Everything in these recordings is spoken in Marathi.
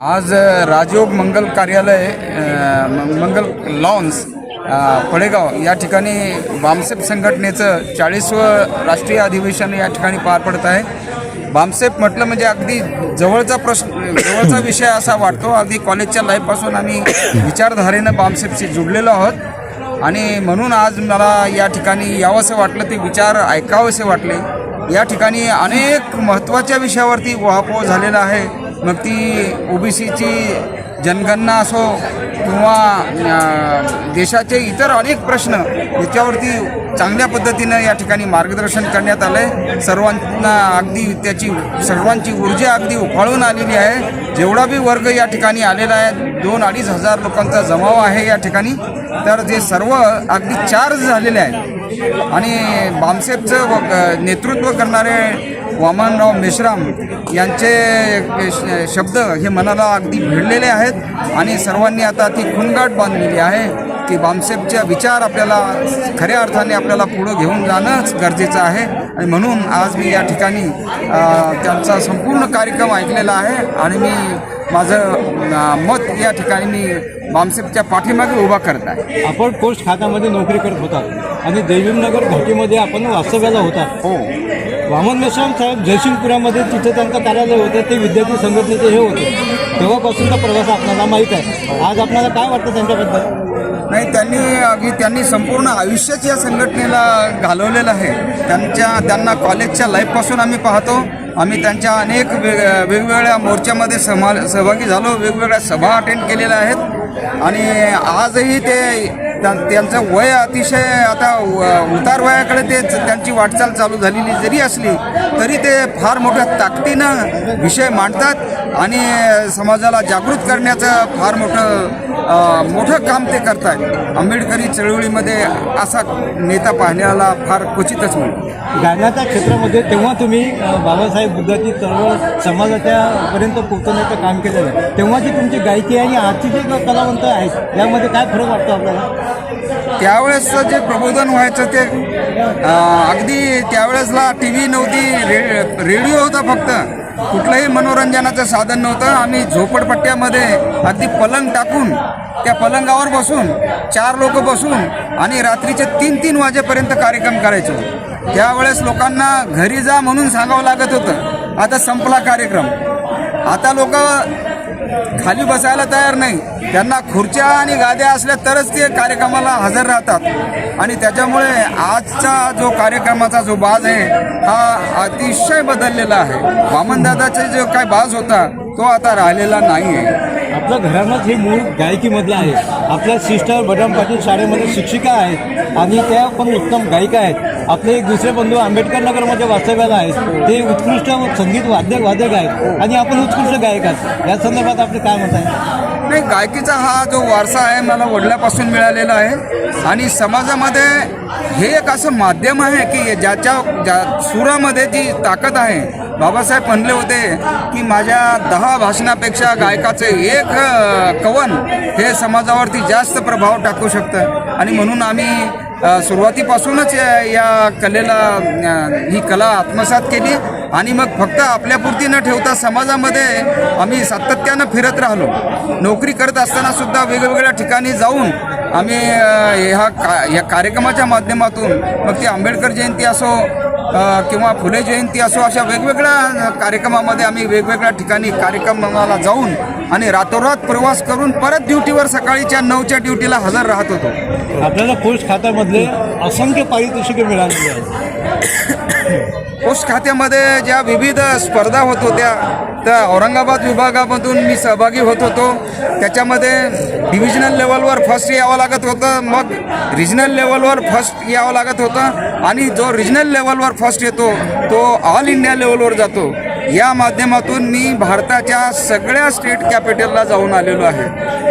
आज राजयोग मंगल कार्यालय मंगल लॉन्स पडेगाव या ठिकाणी बामसेप संघटनेचं 40वं राष्ट्रीय अधिवेशन या ठिकाणी पार पडत आहे। बामसेप म्हटलं म्हणजे अगदी जवळचा विषय असा वाटतो। अगदी कॉलेजच्या लाईफपासून आम्ही विचारधारेनं बामसेपशी जुडलेलो आहोत आणि म्हणून आज मला या ठिकाणी यावंसं वाटलं, ते विचार ऐकावेसे वाटले। या ठिकाणी अनेक महत्त्वाच्या विषयावरती उहापोह झालेला आहे, मग ती ओबीसीची जनगणना असो किंवा देशाचे इतर अनेक प्रश्न याच्यावरती चांगल्या पद्धतीनं या ठिकाणी मार्गदर्शन करण्यात आलं आहे। सर्वांना अगदी सर्वांची ऊर्जा अगदी उफाळून आलेली आहे। जेवढा बी वर्ग या ठिकाणी आलेला आहे, 2-2.5 हजार लोकांचा जमाव आहे या ठिकाणी, तर ते सर्व अगदी चार्ज झालेले आहेत आणि बामसेपचं नेतृत्व करणारे वामनराव मेश्राम यांचे शब्द हे मनाला अगदी भिडलेले आहेत आणि सर्वांनी आता ती खूणगाठ बांधलेली आहे की बामसेपचे विचार आपल्याला खऱ्या अर्थाने आपल्याला पुढं घेऊन जाणंच गरजेचं आहे। आणि म्हणून आज मी या ठिकाणी त्यांचा संपूर्ण कार्यक्रम ऐकलेला आहे आणि मी माझं मत या ठिकाणी मी बामसेपच्या पाठीमागे उभा करत आहे। आपण पोस्ट खात्यामध्ये नोकरी करत होता आणि देवीनगर घाटीमध्ये आपण वास्तव्याला होता। हो, वामन मेश्राम साहेब जयसिंगपुरामध्ये तिथे त्यांचं कार्यालय होतं, ते विद्यार्थी संघटनेचे हे होते, तेव्हापासूनचा प्रवास आपल्याला माहीत आहे। आज आपल्याला काय वाटतं त्यांच्याबद्दल? नाही, त्यांनी संपूर्ण आयुष्यच या संघटनेला घालवलेलं आहे। त्यांना कॉलेजच्या लाईफपासून आम्ही पाहतो, आम्ही त्यांच्या अनेक वेगवेगळ्या मोर्चामध्ये सहभागी झालो, वेगवेगळ्या सभा अटेंड केलेल्या आहेत आणि आजही त्यांचं वय अतिशय आता उतार वयाकडे त्यांची वाटचाल चालू झालेली जरी असली तरी ते फार मोठ्या ताकदीनं विषय मांडतात आणि समाजाला जागृत करण्याचं फार मोठं काम ते करत आहेत। आंबेडकरी चळवळीमध्ये असा नेता पाहण्याला फार क्वचितच मिळतो। गाण्याच्या क्षेत्रामध्ये तेव्हा तुम्ही बाबासाहेब बुद्धाची चळवळ समाजाच्या पर्यंत पोहोचवण्याचं काम केलेलं आहे, तेव्हाची तुमची गायकी आणि आजची जे कलावंत आहेत यामध्ये काय फरक वाटतो आपल्याला? त्यावेळेसचं जे प्रबोधन व्हायचं ते अगदी त्यावेळेसला टी व्ही नव्हती, रेडिओ होता, फक्त कुठलंही मनोरंजनाचं साधन नव्हतं। आम्ही झोपडपट्ट्यामध्ये अगदी पलंग टाकून त्या पलंगावर बसून 4 लोक बसून आणि रात्रीचे 3-3 वाजेपर्यंत कार्यक्रम करायचो। त्यावेळेस लोकांना घरी जा म्हणून सांगावं लागत होतं, आता संपला कार्यक्रम। आता लोक खाली बसायला तयार नाही, त्यांना खुर्च्या आणि गाद्या असल्या तरच ते कार्यक्रमाला हजर राहतात आणि त्याच्यामुळे आजचा जो कार्यक्रमाचा जो बाज आहे हा अतिशय बदललेला आहे। वामनदादाचा जो काय बाज होता तो आता राहिलेला नाही आहे। आपलं घरानंच हे मूळ गायकीमधलं आहे। आपल्या सिस्टर बदाम पाटील शाळेमध्ये शिक्षिका आहेत आणि त्या पण उत्तम गायिका आहेत। आपले एक दुसरे बंधू आंबेडकर नगरमध्ये वास्तव्याला आहेत, ते उत्कृष्ट संगीत वादक आहेत आणि आपण उत्कृष्ट गायक आहात। या संदर्भात आपले काय मत आहे? नाही, गायकीचा हा जो वारसा आहे मला वडिलांपासून मिळालेला आहे आणि समाजामध्ये हे एक असं माध्यम आहे की ज्या सुरामध्ये जी ताकद आहे। बाबासाहेब म्हणले होते की माझ्या 10 भाषणापेक्षा गायकाचे एक कवन हे समाजावरती जास्त प्रभाव टाकू शकतं आणि म्हणून आम्ही सुरुवातीपासूनच या कलेला ही कला आत्मसात केली आणि मग फक्त आपल्यापुरती न ठेवता समाजामध्ये आम्ही सातत्यानं फिरत राहिलो। नोकरी करत असताना सुद्धा वेगवेगळ्या ठिकाणी जाऊन आम्ही ह्या कार्यक्रमाच्या माध्यमातून मग ती आंबेडकर जयंती असो किंवा फुले जयंती असो, अशा वेगवेगळ्या कार्यक्रमामध्ये आम्ही वेगवेगळ्या ठिकाणी कार्यक्रमाला जाऊन आणि रातोरात प्रवास करून परत ड्युटीवर सकाळीच्या 9च्या ड्युटीला हजर राहत होतो। आपल्याला पोस्ट खात्यामधले असंख्य पारितोषिके मिळालेली आहेत। पोस्ट खात्यामध्ये ज्या विविध स्पर्धा होत होत्या त्या औरंगाबाद विभागामधून मी सहभागी होत होतो। त्याच्यामध्ये डिव्हिजनल लेवलवर फर्स्ट यावं लागत होतं, मग रिजनल लेवलवर फर्स्ट यावं लागत होतं आणि जो रिजनल लेवलवर फर्स्ट येतो तो ऑल इंडिया लेवलवर जातो। या माध्यमातून मी भारताच्या सगळ्या स्टेट कॅपिटलला जाऊन आलेलो आहे।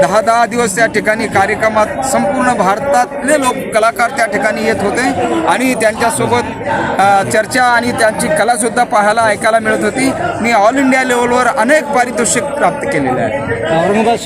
10 दिवस त्या ठिकाणी कार्यक्रमात संपूर्ण भारतातले कलाकार त्या ठिकाणी येत होते आणि त्यांच्यासोबत चर्चा आणि त्यांची कलासुद्धा पाहायला ऐकायला मिळत होती। मी ऑल इंडिया लेवलवर अनेक पारितोषिक प्राप्त केलेले आहे। औरंगाबाद